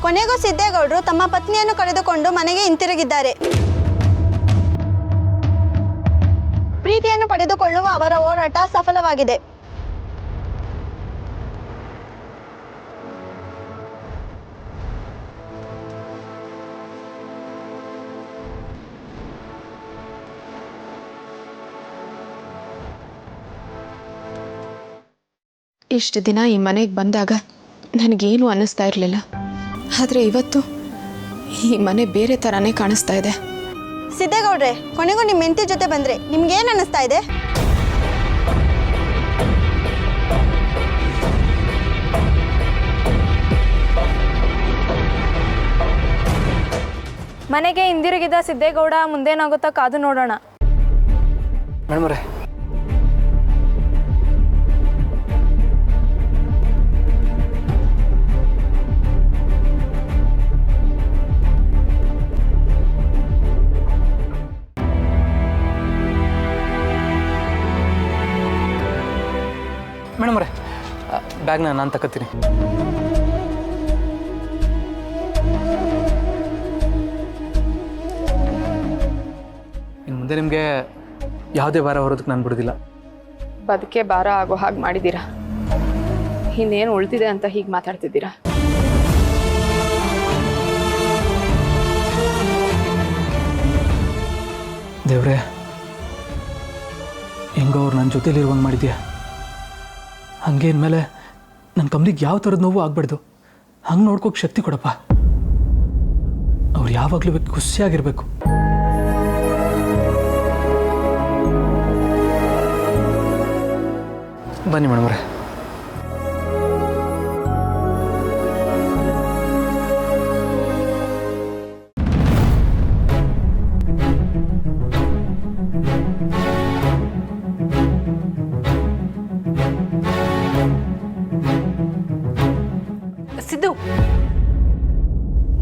ಕೊನೆಗೂ ಸಿದ್ದೇಗೌಡರು ತಮ್ಮ ಪತ್ನಿಯನ್ನು ಕರೆದುಕೊಂಡು ಮನೆಗೆ ಹಿಂತಿರುಗಿದ್ದಾರೆ. ಪ್ರೀತಿಯನ್ನು ಪಡೆದುಕೊಳ್ಳುವ ಅವರ ಹೋರಾಟ ಸಫಲವಾಗಿದೆ. ಇಷ್ಟು ದಿನ ಈ ಮನೆಗೆ ಬಂದಾಗ ನನಗೇನು ಅನ್ನಿಸ್ತಾ ಇರಲಿಲ್ಲ. ಆದರೆ ಇವತ್ತು ಈ ಮನೆ ಬೇರೆ ಥರನೇ ಕಾಣಿಸ್ತಾ ಇದೆ. ಸಿದ್ದೇಗೌಡ್ರೆ, ಕೊನೆಗೂ ನಿಮ್ಮ ಹೆಂಡತಿ ಜೊತೆ ಬಂದ್ರೆ ನಿಮ್ಗೇನು ಅನ್ನಿಸ್ತಾ ಇದೆ? ಮನೆಗೆ ಹಿಂದಿರುಗಿದ ಸಿದ್ದೇಗೌಡ ಮುಂದೇನಾಗುತ್ತಾ ಕಾದು ನೋಡೋಣ. ಮೇಡಮ್ರೆ, ಮೇಡಮ್ರೆ, ಬ್ಯಾಗ್ನ ನಾನು ತಗೋತೀನಿ. ಇನ್ನು ಮುಂದೆ ನಿಮಗೆ ಯಾವುದೇ ಭಾರ ಹೊರೋದಕ್ಕೆ ನಾನು ಬಿಡೋದಿಲ್ಲ. ಬದುಕೆ ಭಾರ ಆಗೋ ಹಾಗೆ ಮಾಡಿದ್ದೀರಾ. ಇನ್ನೇನು ಉಳ್ತಿದೆ ಅಂತ ಹೀಗೆ ಮಾತಾಡ್ತಿದ್ದೀರಾ? ದೇವ್ರೆ, ಹೆಂಗೋ ಅವ್ರು ನನ್ನ ಜೊತೆಲಿರುವಂಗೆ ಮಾಡಿದ್ಯಾ. ಹಂಗೆ ಇನ್ಮೇಲೆ ನನ್ನ ಕಮ್ಲಿಗೆ ಯಾವ ಥರದ ನೋವು ಆಗ್ಬಾರ್ದು. ಹಂಗೆ ನೋಡ್ಕೋಕೆ ಶಕ್ತಿ ಕೊಡಪ್ಪ. ಅವ್ರು ಯಾವಾಗಲೂ ಖುಷಿಯಾಗಿರ್ಬೇಕು. ಬನ್ನಿ ಮೇಡಮ್ರೆ. ಸಿದ್ದು,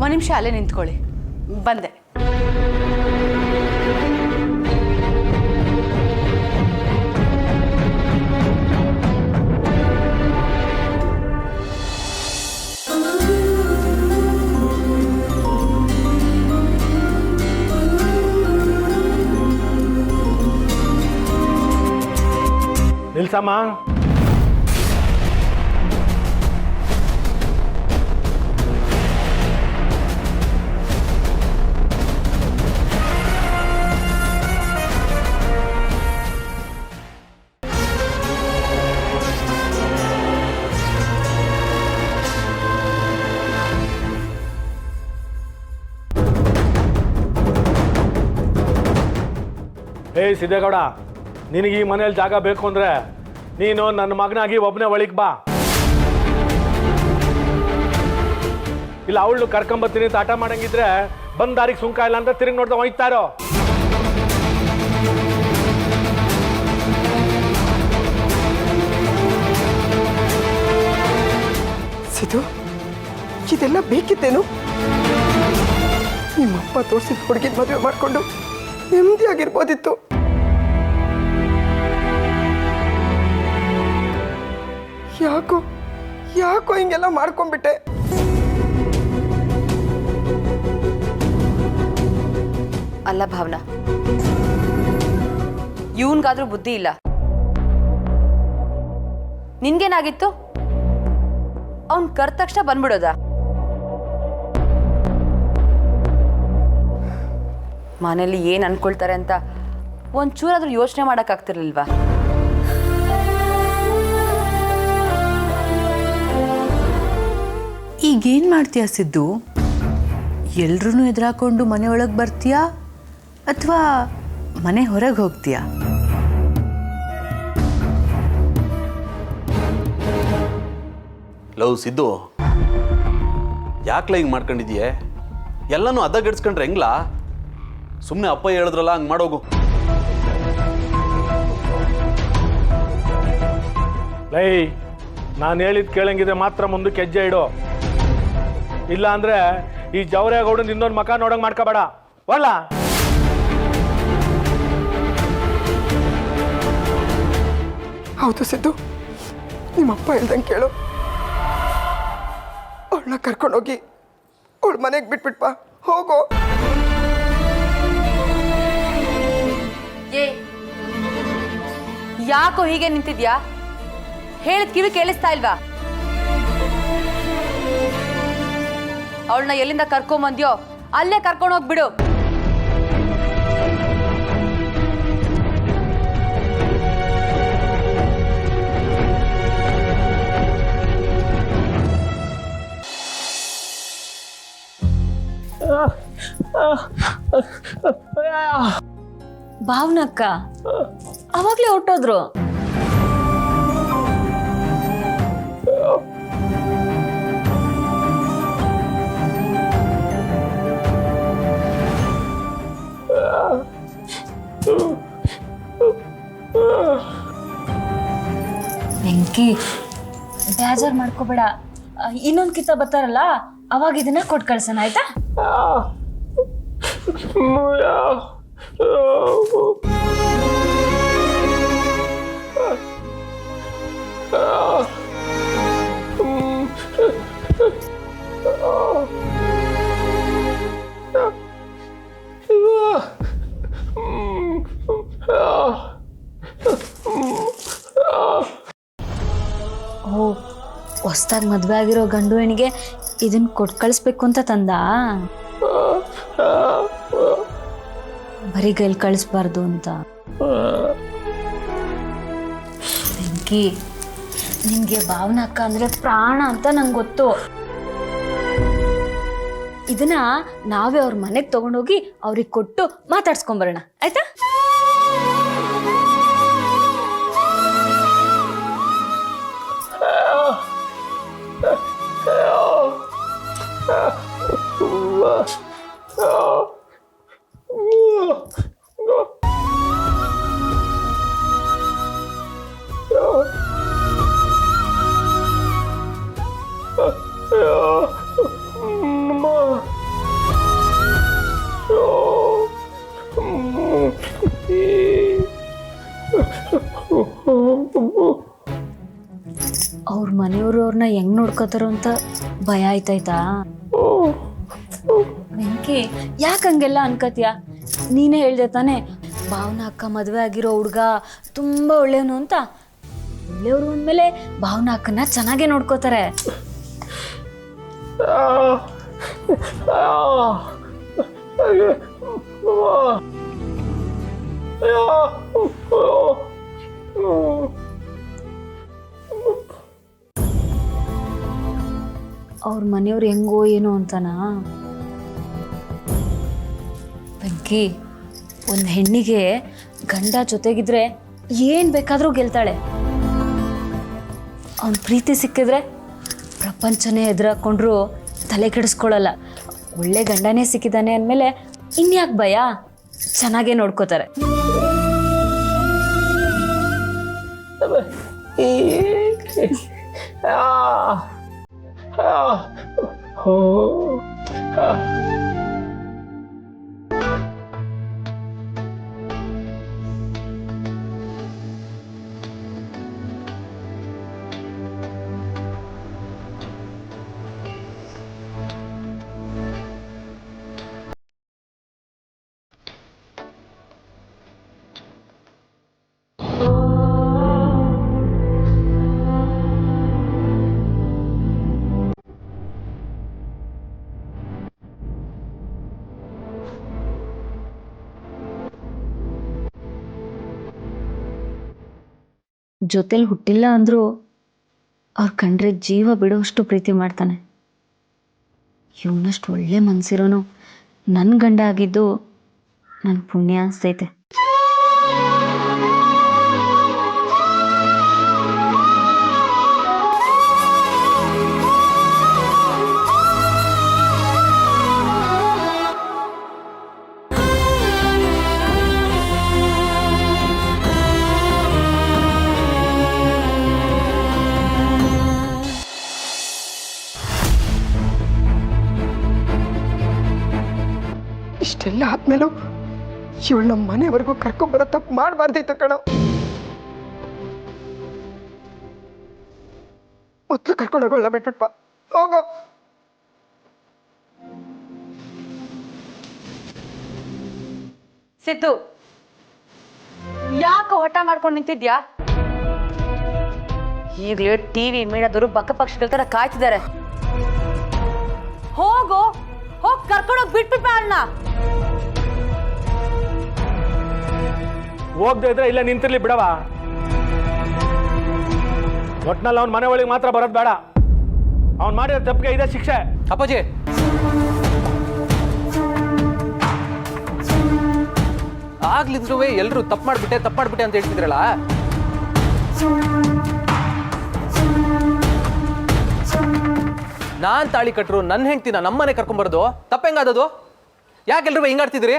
ಒಂದು ನಿಮಿಷ ಅಲ್ಲೇ ನಿಂತ್ಕೊಳ್ಳಿ, ಬಂದೆ. ನಿಲ್ಸಮ್ಮ. ಏಯ್ ಸಿದ್ದೇಗೌಡ, ನಿನಗೆ ಈ ಮನೇಲಿ ಜಾಗ ಬೇಕು ಅಂದ್ರೆ ನೀನು ನನ್ನ ಮಗನಾಗಿ ಒಬ್ಬನೇ ಒಳಗೆ ಬಾ. ಇಲ್ಲ ಅವಳು ಕರ್ಕೊಂಬತ್ತೀನಿ ಅಂತ ಆಟ ಮಾಡಂಗಿದ್ರೆ ಬಂದ್ ದಾರಿಗೆ ಸುಂಕ ಇಲ್ಲ ಅಂತ ತಿರುಗಿ ನೋಡ್ತಾ ಹೋಯ್ತಾರೋ. ಸಿದ್ದು, ಇದೆಲ್ಲ ಬೇಕಿತ್ತೇನು? ನಿಮ್ಮಪ್ಪ ತೋರಿಸಿದ ಹುಡುಗಿನ ಮದುವೆ ಮಾಡಿಕೊಂಡು ನೆಮ್ಮದಿಯಾಗಿರ್ಬೋದಿತ್ತು. ಯಾಕೋ ಯಾಕೋ ಹಿಂಗೆಲ್ಲ ಮಾಡ್ಕೊಂಡ್ಬಿಟ್ಟೆ. ಅಲ್ಲ ಭಾವನಾ, ಇವನ್ಗಾದ್ರೂ ಬುದ್ಧಿ ಇಲ್ಲ. ನಿನ್ಗೇನಾಗಿತ್ತು? ಅವನ್ ಕರ್ದ ತಕ್ಷಣ ಬಂದ್ಬಿಡೋದ? ಮನೇಲಿ ಏನ್ ಅನ್ಕೊಳ್ತಾರೆ ಅಂತ ಒಂಚೂರಾದ್ರೂ ಯೋಚನೆ ಮಾಡಕ್ಕಾಗ್ತಿರ್ಲಿಲ್ವಾ? ಈಗೇನು ಮಾಡ್ತೀಯಾ ಸಿದ್ದು? ಎಲ್ರೂ ಎದುರಾಕೊಂಡು ಮನೆಯೊಳಗೆ ಬರ್ತೀಯಾ ಅಥವಾ ಮನೆ ಹೊರಗೆ ಹೋಗ್ತೀಯಾ? ಲವ್ ಸಿದ್ದು, ಯಾಕ್ಲ ಹಿಂಗೆ ಮಾಡ್ಕೊಂಡಿದ್ಯೆ? ಎಲ್ಲನೂ ಅದ್ದಗಡಿಸ್ಕೊಂಡ್ರೆ ಹೆಂಗ್ಲಾ? ಸುಮ್ಮನೆ ಅಪ್ಪ ಹೇಳಿದ್ರಲ್ಲ ಹಂಗೆ ಮಾಡೋಗು. ಲೈ, ನಾನು ಹೇಳಿದ್ ಕೇಳಂಗಿದೆ ಮಾತ್ರ ಮುಂದಕ್ಕೆ ಹೆಜ್ಜೆ ಇಡು. ಇಲ್ಲ ಅಂದ್ರೆ ಈ ಜವರೇಗೌಡನ್ ಇನ್ನೊಂದು ಮಕ ನೋಡಂಗ್ ಮಾಡ್ಕೋಬೇಡ. ಒಳ್ಳ ಹೌದು ಸಿದ್ದು, ನಿಮ್ಮಪ್ಪ ಹೇಳ್ದಂಗೆ ಕೇಳು. ಅವಳನ್ನ ಕರ್ಕೊಂಡೋಗಿ ಅವಳು ಮನೆಗೆ ಬಿಟ್ಬಿಟ್ಪಾ ಹೋಗೋ. ಏ ಯಾಕೋ ಹೀಗೆ ನಿಂತಿದ್ಯಾ? ಹೇಳಿದ ಕಿವಿ ಕೇಳಿಸ್ತಾ ಇಲ್ವಾ? ಅವಳನ್ನ ಎಲ್ಲಿಂದ ಕರ್ಕೊಂಬಂದ್ಯೋ ಅಲ್ಲೇ ಕರ್ಕೊಂಡು ಹೋಗ್ಬಿಡು. ಭಾವನಕ್ಕ ಅವಾಗ್ಲೇ ಹೊಟ್ಟೋದ್ರು. ಬೆಂಕಿ ಬೇಜಾರ್ ಮಾಡ್ಕೋಬೇಡ, ಇನ್ನೊಂದ್ ಕಿತ್ತ ಬರ್ತಾರಲ್ಲ ಅವಾಗ ಇದನ್ನ ಕೊಟ್ಟು ಕಳ್ಸೋಣ ಆಯ್ತಾ? ಓ, ಹೊಸ್ದಾಗಿ ಮದ್ವೆ ಆಗಿರೋ ಗಂಡು ಹೆಣ್ಣಿಗೆ ಇದನ್ನ ಕೊಟ್ಟು ಕಳಿಸ್ಬೇಕು ಅಂತ ತಂದ? ಬರೀ ಗೈಲ್ ಕಳಿಸ್ಬಾರ್ದು ಅಂತ. ಬೆಂಕಿ, ನಿನ್ಗೆ ಭಾವನಾ ಅಕ್ಕ ಅಂದ್ರೆ ಪ್ರಾಣ ಅಂತ ನಂಗೆ ಗೊತ್ತು. ಇದನ್ನ ನಾವೇ ಅವ್ರ ಮನೆಗೆ ತಗೊಂಡೋಗಿ ಅವ್ರಿಗೆ ಕೊಟ್ಟು ಮಾತಾಡ್ಸ್ಕೊಂಬರೋಣ ಆಯ್ತಾ? ಅವ್ರ ಮನೆಯವರು ಅವ್ರನ್ನ ಹೆಂಗ್ ನೋಡ್ಕೋತಾರೋ ಅಂತ ಭಯ ಆಯ್ತಾಯ್ತಾ? ಬೆಂಕಿ, ಯಾಕೆ ಹಂಗೆಲ್ಲ ಅನ್ಕತ್ಯಾ? ನೀನೇ ಹೇಳ್ದೆ ತಾನೆ ಭಾವನಾ ಅಕ್ಕ ಮದುವೆ ಆಗಿರೋ ಹುಡ್ಗ ತುಂಬಾ ಒಳ್ಳೆಯವನು ಅಂತ. ಒಳ್ಳೆಯವರು ಅಂದಮೇಲೆ ಭಾವನಾ ಅಕ್ಕನ ಚೆನ್ನಾಗೇ ನೋಡ್ಕೋತಾರೆ. ಅವ್ರ ಮನೆಯವ್ರು ಹೆಂಗೋ ಏನೋ ಅಂತನಾ? ಬೆಂಕಿ, ಒಂದು ಹೆಣ್ಣಿಗೆ ಗಂಡ ಜೊತೆಗಿದ್ರೆ ಏನ್ ಬೇಕಾದ್ರೂ ಗೆಲ್ತಾಳೆ. ಅವನ್ ಪ್ರೀತಿ ಸಿಕ್ಕಿದ್ರೆ ಪ್ರಪಂಚನೇ ಎದುರಾಕೊಂಡ್ರು ತಲೆ ಕೆಡಿಸ್ಕೊಳ್ಳಲ್ಲ. ಒಳ್ಳೆ ಗಂಡನೇ ಸಿಕ್ಕಿದಾನೆ ಅಂದಮೇಲೆ ಇನ್ಯಾಕೆ ಭಯ? ಚೆನ್ನಾಗೇ ನೋಡ್ಕೋತಾರೆ. ಜೊತೆಲಿ ಹುಟ್ಟಿಲ್ಲ ಅಂದರೂ ಅವ್ರ ಕಂಡ್ರೆ ಜೀವ ಬಿಡುವಷ್ಟು ಪ್ರೀತಿ ಮಾಡ್ತಾನೆ. ಇವನಷ್ಟು ಒಳ್ಳೆ ಮನಸ್ಸಿರೋನು ನನ್ನ ಗಂಡ ಆಗಿದ್ದು ನನ್ನ ಪುಣ್ಯ ಅನಿಸ್ತೈತೆ. ಇಷ್ಟೆಲ್ಲ ಆದ್ಮೇಲೂ ಇವಳು ನಮ್ಮ ಮನೆವರೆಗೂ ಕರ್ಕೊಂಬರೋ ತಪ್ಪು ಮಾಡಬಾರ್ದಿತ್ತು ಕಣೋ. ಮೊದಲು ಕರ್ಕೊಂಡೋಗೋಲ್ಲ ಬಿಟ್ಬಿಟ್ಪ ಹೋಗೋ. ಸಿದ್ದು, ಯಾಕೆ ಹಠ ಮಾಡ್ಕೊಂಡು ನಿಂತಿದ್ಯಾ? ಈಗಲೇ ಟಿವಿ ಮೀಡಿಯಾದವರು ಬಕ್ಕ ಪಕ್ಷಿಗಳ ತರ ಕಾಯ್ತಿದ್ದಾರೆ. ಹೋಗು, ಹೋಗಿ ಕರ್ಕೊಂಡೋಗಿ ಬಿಟ್ಬಿಟ್ಟ ಅಣ್ಣ. ಹೋಗ್ದೇ ಇದ್ರೆ ಇಲ್ಲ ನಿಂತಿರ್ಲಿ ಬಿಡವ. ಒಟ್ನಲ್ಲಿ ಅವ್ನ ಮನೆ ಒಳಗೆ ಮಾತ್ರ ಬರೋದು ಬೇಡ. ಅವ್ನು ಮಾಡಿರೋ ತಪ್ಪಿಗೆ ಇದೆ ಶಿಕ್ಷೆ. ಅಪ್ಪಾಜಿ, ಆಗ್ಲಿದ್ರು ಎಲ್ಲರೂ ತಪ್ಪು ಮಾಡ್ಬಿಟ್ಟೆ ಅಂತ ಹೇಳ್ತಿದ್ರಲ್ಲ, ನಾನ್ ತಾಳಿ ಕಟ್ಟರು ನನ್ನ ಹೆಂಡ್ತಿನ ನಮ್ಮನೆ ಕರ್ಕೊಂಬರೋದು ತಪ್ಪೆಂಗಾದದು? ಯಾಕೆಲ್ರೂ ಹಿಂಗಾಡ್ತಿದ್ರಿ?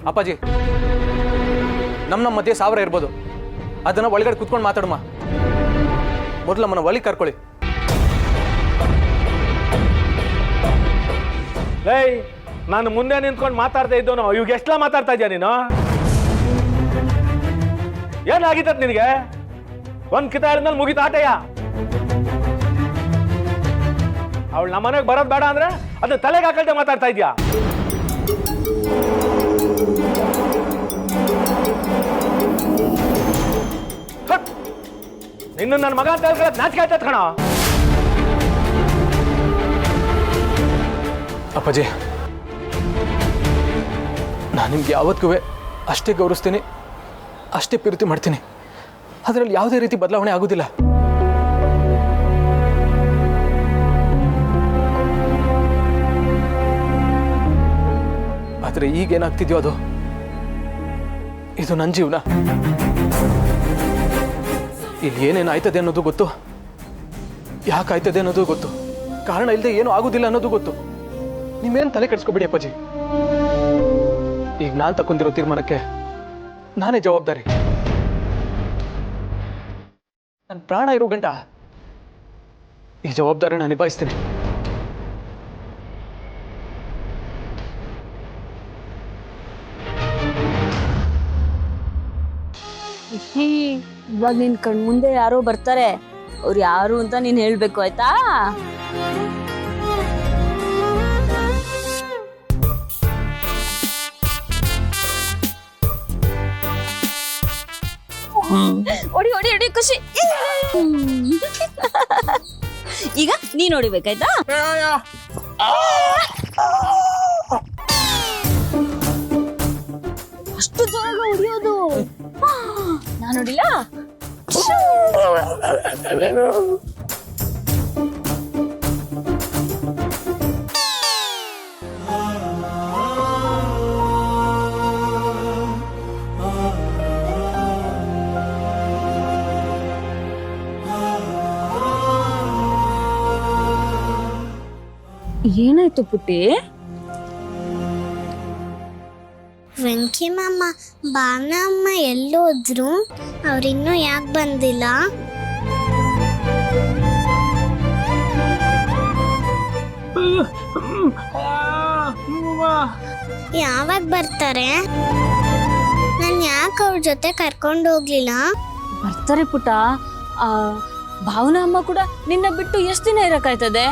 ಅಪ್ಪಾಜಿ, ನಮ್ಮ ಮಧ್ಯೆ ಸಾವಿರ ಇರ್ಬೋದು, ಅದನ್ನ ಒಳಗಡೆ ಕುತ್ಕೊಂಡು ಮಾತಾಡಮ್ಮ. ಮೊದಲು ನಮ್ಮನ್ನ ಒಳಗೆ ಕರ್ಕೊಳ್ಳಿ. ಏಯ್, ನಾನು ಮುಂದೆ ನಿಂತ್ಕೊಂಡು ಮಾತಾಡ್ತಾ ಇದ್ದೋನು, ಇವಾಗ ಎಷ್ಟೆಲ್ಲ ಮಾತಾಡ್ತಾ ಇದೆಯಾ ನೀನು? ಏನಾಗಿತ್ತ ನಿನಗೆ? ಒಂದ್ ಕಿತ ಹೇಳಿದ್ಮೇಲೆ ಮುಗಿತ ಆಟಯ್ಯ. ಅವಳು ನಮ್ಮನೆಗೆ ಬರೋದು ಬೇಡ ಅಂದ್ರೆ ಅದು ತಲೆಗೆ ಹಾಕಲ್ದೆ ಮಾತಾಡ್ತಾ ಇದ್ಯಾ? ಇನ್ನು ನನ್ನ ಮಗ ಅಂತ ಹೇಳ್ಕೊಳ್ಳೋದು ನಾಚಿಕೆ ಆಯ್ತದ ಕಣ. ಅಪ್ಪಾಜಿ, ನಾನು ನಿಮ್ಗೆ ಯಾವತ್ತಿಗೂ ಅಷ್ಟೇ ಗೌರವಿಸ್ತೀನಿ, ಅಷ್ಟೇ ಪ್ರೀತಿ ಮಾಡ್ತೀನಿ. ಅದರಲ್ಲಿ ಯಾವುದೇ ರೀತಿ ಬದಲಾವಣೆ ಆಗೋದಿಲ್ಲ. ಆದರೆ ಈಗೇನಾಗ್ತಿದ್ಯೋ ಅದು, ಇದು ನನ್ನ ಜೀವನ. ಇಲ್ಲಿ ಏನೇನು ಆಯ್ತದೆ ಅನ್ನೋದು ಗೊತ್ತು, ಯಾಕೆ ಆಯ್ತದೆ ಅನ್ನೋದು ಗೊತ್ತು, ಕಾರಣ ಇಲ್ಲದೆ ಏನೂ ಆಗೋದಿಲ್ಲ ಅನ್ನೋದು ಗೊತ್ತು. ನೀವೇನು ತಲೆ ಕೆಡಿಸ್ಕೊಬೇಡಿ ಅಪ್ಪಾಜಿ. ಈಗ ನಾನು ತಗೊಂಡಿರೋ ತೀರ್ಮಾನಕ್ಕೆ ನಾನೇ ಜವಾಬ್ದಾರಿ. ನನ್ನ ಪ್ರಾಣ ಇರೋ ಗಂಟ ಈ ಜವಾಬ್ದಾರಿ ನಾನು ನಿಭಾಯಿಸ್ತೀನಿ. ಇವಾಗ ನಿನ್ ಕಣ್ ಮುಂದೆ ಯಾರೋ ಬರ್ತಾರೆ, ಅವ್ರು ಯಾರು ಅಂತ ನೀನ್ ಹೇಳ್ಬೇಕು, ಆಯ್ತಾ? ಹೊಡಿ ಹೊಡಿ ಹೊಡಿ, ಖುಷಿ. ಈಗ ನೀನ್ ಹೊಡಿಬೇಕಾಯ್ತಾ? ಅಷ್ಟು ಜೋರಾಗ ಹೊಡಿಯೋದು? ನಾನು ಹೊಡಿಲ್ಲ. ಏನಾಯ್ತು ಪುಟ್ಟಿ? ವೆಂಕಿ ಮಾಮ, ಭಾವನ ಅಮ್ಮ ಎಲ್ಲೋದ್ರು? ಅವ್ರಿನ್ನೂ ಯಾಕೆ ಬಂದಿಲ್ಲ? ಯಾವಾಗ ಬರ್ತಾರೆ? ನಾನು ಯಾಕೆ ಅವ್ರ ಜೊತೆ ಕರ್ಕೊಂಡು ಹೋಗ್ಲಿಲ್ಲ? ಬರ್ತಾರೆ ಪುಟ್ಟ. ಭಾವನಾ ಅಮ್ಮ ಕೂಡ ನಿನ್ನ ಬಿಟ್ಟು ಎಷ್ಟು ದಿನ ಇರಕ್ಕಾಯ್ತದೆ?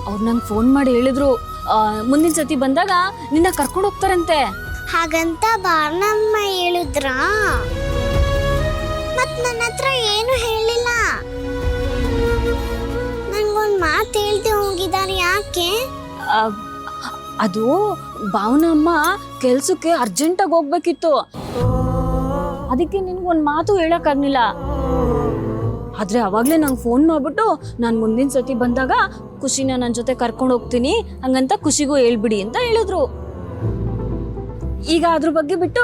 ಅವ್ರು ನಂಗೆ ಫೋನ್ ಮಾಡಿ ಹೇಳಿದ್ರು, ಮುಂದಿನ ಸತಿ ಬಂದಾಗ ನಿನ್ನ ಕರ್ಕೊಂಡು ಹೋಗ್ತಾರಂತೆ. ಹಾಗಂತ ಭಾವನ ಅಮ್ಮ ಹೇಳಿದ್ರಾ? ಮತ್ ನನ್ನ ಹತ್ರ ಏನು ಹೇಳಿಲ್ಲ. ನಂಗೊಂದು ಮಾತು ಹೇಳ್ದೆ ಹೋಗಿದ್ದಾರೆ, ಯಾಕೆ? ಅದು ಭಾವನಾ ಅಮ್ಮ ಕೆಲ್ಸಕ್ಕೆ ಅರ್ಜೆಂಟಾಗಿ ಹೋಗ್ಬೇಕಿತ್ತು, ಅದಕ್ಕೆ ನಿನ್ಗೊಂದು ಮಾತು ಹೇಳಕ್ಕಾಗ್ಲಿಲ್ಲ. ಆದ್ರೆ ಅವಾಗ್ಲೇ ನಂಗೆ ಫೋನ್ ಮಾಡ್ಬಿಟ್ಟು ನಾನು ಮುಂದಿನ ಸತಿ ಬಂದಾಗ ಖುಷಿನ ನನ್ನ ಜೊತೆ ಕರ್ಕೊಂಡು ಹೋಗ್ತೀನಿ, ಹಂಗಂತ ಖುಷಿಗೂ ಹೇಳ್ಬಿಡಿ ಅಂತ ಹೇಳಿದ್ರು. ಈಗ ಅದ್ರ ಬಗ್ಗೆ ಬಿಟ್ಟು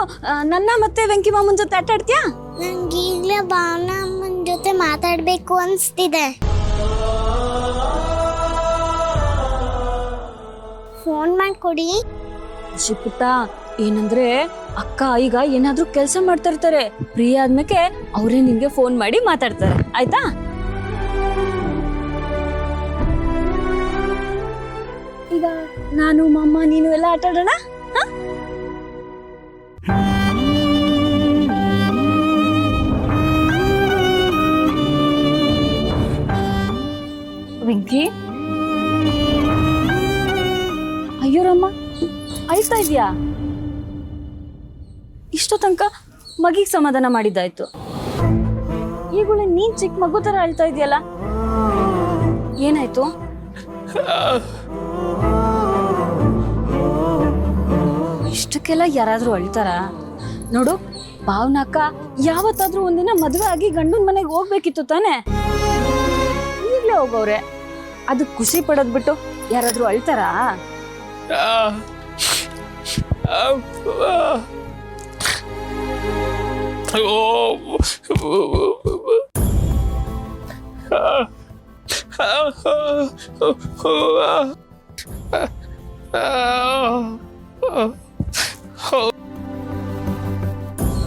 ನನ್ನ ಮತ್ತೆ ವೆಂಕಿ ಮಾಮನ್ ಜೊತೆ ಆಟ ಆಡ್ತೀಯಾ? ನಂಗೆ ಈಗಲೇ ಭಾವನಾ ಅಮ್ಮನ ಜೊತೆ ಮಾತಾಡ್ಬೇಕು ಅನ್ಸ್ತಿದೆ. ಫೋನ್ ಮಾಡ್ಕೊಡಿ. ಖುಷಿ ಪುಟ್ಟ, ಏನಂದ್ರೆ ಅಕ್ಕ ಈಗ ಏನಾದ್ರೂ ಕೆಲಸ ಮಾಡ್ತಾ ಇರ್ತಾರೆ, ಫ್ರೀ ಆದ್ಮೇಲೆ ಅವರೇ ನಿನ್ಗೆ ಫೋನ್ ಮಾಡಿ ಮಾತಾಡ್ತಾರೆ, ಆಯ್ತಾ? ಈಗ ನಾನು ಮಾಮ ನೀನು ಎಲ್ಲ ಆಟ ಆಡೋಣ. ವೆಂಕಿ, ಅಯ್ಯೋರಮ್ಮ, ಅಳ್ತಾ ಇದ್ಯಾ? ಇಷ್ಟೋ ತನಕ ಮಗಿಗೆ ಸಮಾಧಾನ ಮಾಡಿದ್ದಾಯ್ತು, ಈಗುಳ ನೀನ್ ಚಿಕ್ಕ ಮಗು ತರ ಅಳ್ತಾ ಇದೆಯಲ್ಲ, ಏನಾಯ್ತು? ಇಷ್ಟಕ್ಕೆಲ್ಲ ಯಾರಾದ್ರೂ ಅಳ್ತಾರ? ನೋಡು, ಭಾವನಕ್ಕ ಯಾವತ್ತಾದ್ರೂ ಒಂದಿನ ಮದ್ವೆ ಆಗಿ ಗಂಡನ ಮನೆಗೆ ಹೋಗ್ಬೇಕಿತ್ತು ತಾನೆ, ಈಗ್ಲೇ ಹೋಗವ್ರೆ. ಅದು ಖುಷಿ ಪಡೋದ್ ಬಿಟ್ಟು ಯಾರಾದ್ರೂ ಅಳ್ತಾರಾ?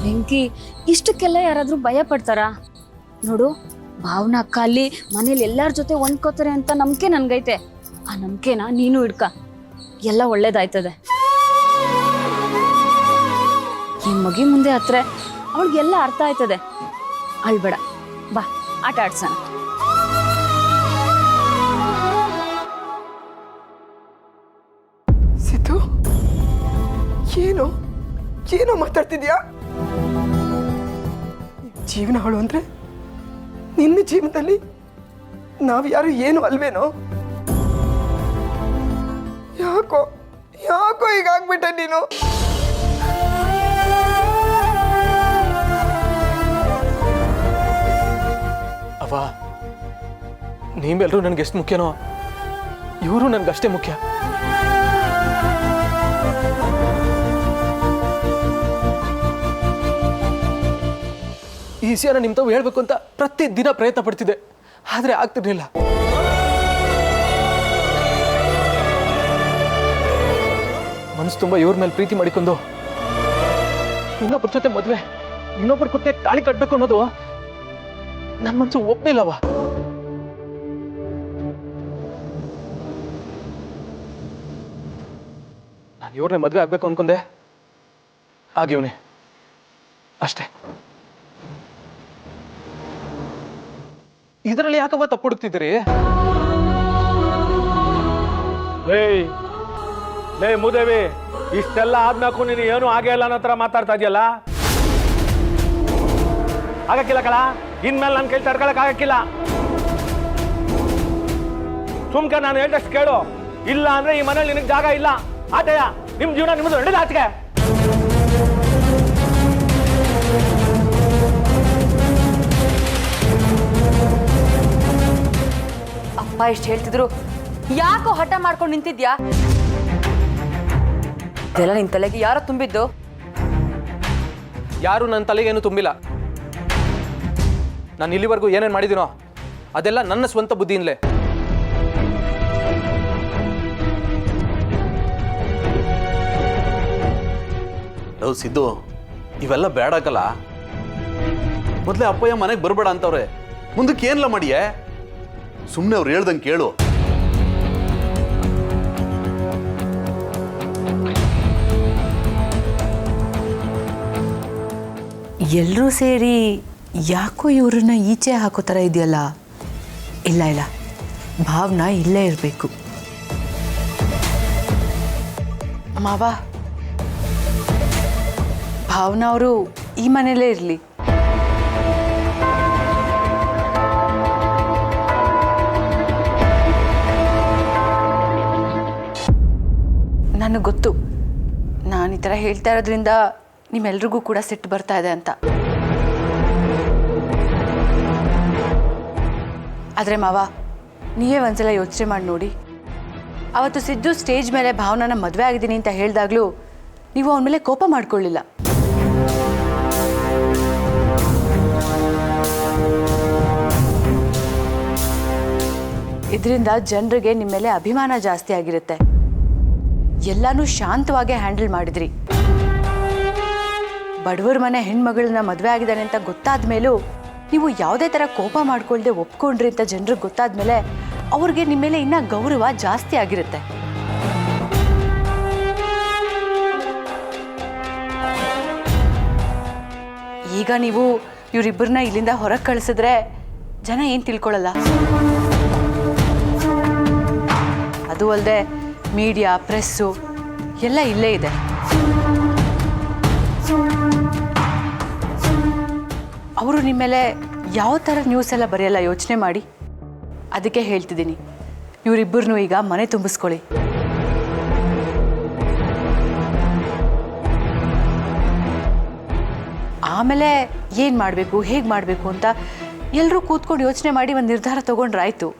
ವೆಂಕಿ, ಇಷ್ಟಕ್ಕೆಲ್ಲ ಯಾರಾದ್ರೂ ಭಯ ಪಡ್ತಾರಾ? ನೋಡು, ಭಾವನಾ ಅಕ್ಕ ಅಲ್ಲಿ ಮನೇಲಿ ಎಲ್ಲಾರ ಜೊತೆ ಹೊಂದ್ಕೋತಾರೆ ಅಂತ ನಂಬಿಕೆ ನನ್ಗೈತೆ. ಆ ನಂಬಿಕೆನ ನೀನು ಇಡ್ಕ, ಎಲ್ಲ ಒಳ್ಳೇದಾಯ್ತದೆ. ಈ ಮಗಿ ಮುಂದೆ ಹತ್ರ ಅವಳಿಗೆಲ್ಲ ಅರ್ಥ ಆಯ್ತದೆ. ಅಳ್ಬೇಡ, ಬಾ ಆಟ ಆಡ್ಸೋಣ. ಸಿದ್ದು, ಏನು ಏನೋ ಮಾತಾಡ್ತಿದ್ಯಾ? ಜೀವನ ಹಾಳು ಅಂದ್ರೆ ನಿನ್ನ ಜೀವನದಲ್ಲಿ ನಾವು ಯಾರು ಏನು ಅಲ್ವೇನೋ? ಯಾಕೋ ಯಾಕೋ ಹೀಗಾಗ್ಬಿಟ್ಟೆ ನೀನು? ಅವ, ನೀವೆಲ್ಲರೂ ನನಗೆ ಎಷ್ಟು ಮುಖ್ಯನೋ ಇವರು ನನಗಷ್ಟೇ ಮುಖ್ಯ. ಈ ವಿಷಯನ ನಿಮ್ಮ ತಾವು ಹೇಳ್ಬೇಕು ಅಂತ ಪ್ರತಿ ದಿನ ಪ್ರಯತ್ನ ಪಡ್ತಿದ್ದೆ, ಆದರೆ ಆಗ್ತಿರ್ಲಿಲ್ಲ. ಮನಸ್ಸು ತುಂಬ ಇವ್ರ ಮೇಲೆ ಪ್ರೀತಿ ಮಾಡಿಕೊಂಡು ಇನ್ನೊಬ್ಬರ ಜೊತೆ ಮದುವೆ, ಇನ್ನೊಬ್ಬರ ಕೊಟ್ಟೆ ತಾಳಿ ಕಟ್ಟಬೇಕು ಅನ್ನೋದು ನನ್ನ ಮನಸ್ಸು ಒಪ್ಪಲಿಲ್ಲವ. ನಾನು ಇವ್ರನ್ನೇ ಮದುವೆ ಆಗ್ಬೇಕು ಅನ್ಕೊಂಡೆ, ಆಗಿವ್ನೆ ಅಷ್ಟೇ. ಇದರಲ್ಲಿ ಯಾಕವ್ವ ತಪ್ಪು ಹುಡುಕ್ತಿದ್ದೀರಿ? ಲೇ ಮುದೇವಿ, ಇಷ್ಟೆಲ್ಲ ಆದ್ಮ್ಯಾಕು ನೀನು ಏನು ಆಗೇ ಇಲ್ಲ ಅನ್ನೋ ಥರ ಮಾತಾಡ್ತಾ ಇದೆಯಲ್ಲ? ಆಗಕ್ಕಿಲ್ಲ ಕಳ, ಇನ್ಮೇಲೆ ನನ್ನ ಕೈ ತಡ್ಕೊಳಕ್ ಆಗಕ್ಕಿಲ್ಲ. ಸುಮ್ಕೆ ನಾನು ಹೇಳ್ದಷ್ಟು ಕೇಳು, ಇಲ್ಲ ಅಂದ್ರೆ ಈ ಮನೇಲಿ ನಿನಗೆ ಜಾಗ ಇಲ್ಲ. ಆಟಯ್ಯ, ನಿಮ್ ಜೀವನ ನಿಮ್ಮದು ನಡೆದ ಆಚೆಗೆ. ಅಪ್ಪ ಇಷ್ಟು ಹೇಳ್ತಿದ್ರು, ಯಾಕೋ ಹಠ ಮಾಡ್ಕೊಂಡು ನಿಂತಿದ್ಯಾ? ಇದೆಲ್ಲ ನಿನ್ ತಲೆಗೆ ಯಾರೋ ತುಂಬಿದ್ದು? ಯಾರು ನನ್ನ ತಲೆಗೇನು ತುಂಬಿಲ್ಲ. ನಾನು ಇಲ್ಲಿವರೆಗೂ ಏನೇನು ಮಾಡಿದ್ದೀನೋ ಅದೆಲ್ಲ ನನ್ನ ಸ್ವಂತ ಬುದ್ಧಿಯಿಂದಲೇ. ಸಿದ್ದು, ಇವೆಲ್ಲ ಬೇಡಕಲ್ಲ. ಮೊದಲೇ ಅಪ್ಪಯ್ಯ ಮನೆಗೆ ಬರಬೇಡ ಅಂತವ್ರೆ, ಮುಂದಕ್ಕೆ ಏನೆಲ್ಲ ಮಾಡಿಯೇ? ಸುಮ್ಮನೆ ಅವ್ರು ಹೇಳ್ದಂಗೆ ಕೇಳು. ಎಲ್ಲರೂ ಸೇರಿ ಯಾಕೋ ಇವ್ರನ್ನ ಈಚೆ ಹಾಕೋ ಥರ ಇದೆಯಲ್ಲ? ಇಲ್ಲ ಇಲ್ಲ, ಭಾವನಾ ಇಲ್ಲೇ ಇರಬೇಕು. ಮಾವ, ಭಾವನಾ ಅವರು ಈ ಮನೇಲೇ ಇರಲಿ. ನನಗೆ ಗೊತ್ತು, ನಾನು ಈ ಥರ ಹೇಳ್ತಾ ಇರೋದ್ರಿಂದ ನಿಮ್ಮೆಲ್ರಿಗೂ ಕೂಡ ಸಿಟ್ಟು ಬರ್ತಾ ಇದೆ ಅಂತ. ಆದರೆ ಮಾವ, ನೀವೇ ಒಂದ್ಸಲ ಯೋಚನೆ ಮಾಡಿ ನೋಡಿ. ಅವತ್ತು ಸಿದ್ದು ಸ್ಟೇಜ್ ಮೇಲೆ ಭಾವನಾನ ಮದುವೆ ಆಗಿದ್ದೀನಿ ಅಂತ ಹೇಳಿದಾಗಲೂ ನೀವು ಅವನ ಮೇಲೆ ಕೋಪ ಮಾಡ್ಕೊಳ್ಳಿಲ್ಲ. ಇದರಿಂದ ಜನರಿಗೆ ನಿಮ್ಮ ಮೇಲೆ ಅಭಿಮಾನ ಜಾಸ್ತಿ ಆಗಿರುತ್ತೆ. ಎಲ್ಲಾನು ಶಾಂತವಾಗಿ ಹ್ಯಾಂಡಲ್ ಮಾಡಿದ್ರಿ. ಬಡವರ ಮನೆ ಹೆಣ್ಮಗಳನ್ನ ಮದುವೆ ಆಗಿದ್ದಾನೆ ಅಂತ ಗೊತ್ತಾದ ಮೇಲೂ ನೀವು ಯಾವುದೇ ಥರ ಕೋಪ ಮಾಡ್ಕೊಳ್ದೆ ಒಪ್ಕೊಂಡ್ರಿ ಅಂತ ಜನರಿಗೆ ಗೊತ್ತಾದ ಮೇಲೆ ಅವ್ರಿಗೆ ನಿಮ್ಮ ಮೇಲೆ ಇನ್ನೂ ಗೌರವ ಜಾಸ್ತಿ ಆಗಿರುತ್ತೆ. ಈಗ ನೀವು ಇವರಿಬ್ಬರನ್ನ ಇಲ್ಲಿಂದ ಹೊರಗೆ ಕಳಿಸಿದ್ರೆ ಜನ ಏನು ತಿಳ್ಕೊಳ್ಳಲ್ಲ. ಅದು ಅಲ್ಲದೆ ಮೀಡಿಯಾ ಪ್ರೆಸ್ಸು ಎಲ್ಲ ಇಲ್ಲೇ ಇದೆ. ಅವರು ನಿಮ್ಮ ಮೇಲೆ ಯಾವ ಥರ ನ್ಯೂಸ್ ಎಲ್ಲ ಬರೆಯಲ್ಲ ಯೋಚನೆ ಮಾಡಿ. ಅದಕ್ಕೆ ಹೇಳ್ತಿದ್ದೀನಿ, ಇವರಿಬ್ಬರನ್ನೂ ಈಗ ಮನೆ ತುಂಬಿಸ್ಕೊಳ್ಳಿ. ಆಮೇಲೆ ಏನು ಮಾಡಬೇಕು ಹೇಗೆ ಮಾಡಬೇಕು ಅಂತ ಎಲ್ಲರೂ ಕೂತ್ಕೊಂಡು ಯೋಚನೆ ಮಾಡಿ ಒಂದು ನಿರ್ಧಾರ ತೊಗೊಂಡ್ರಾಯ್ತು.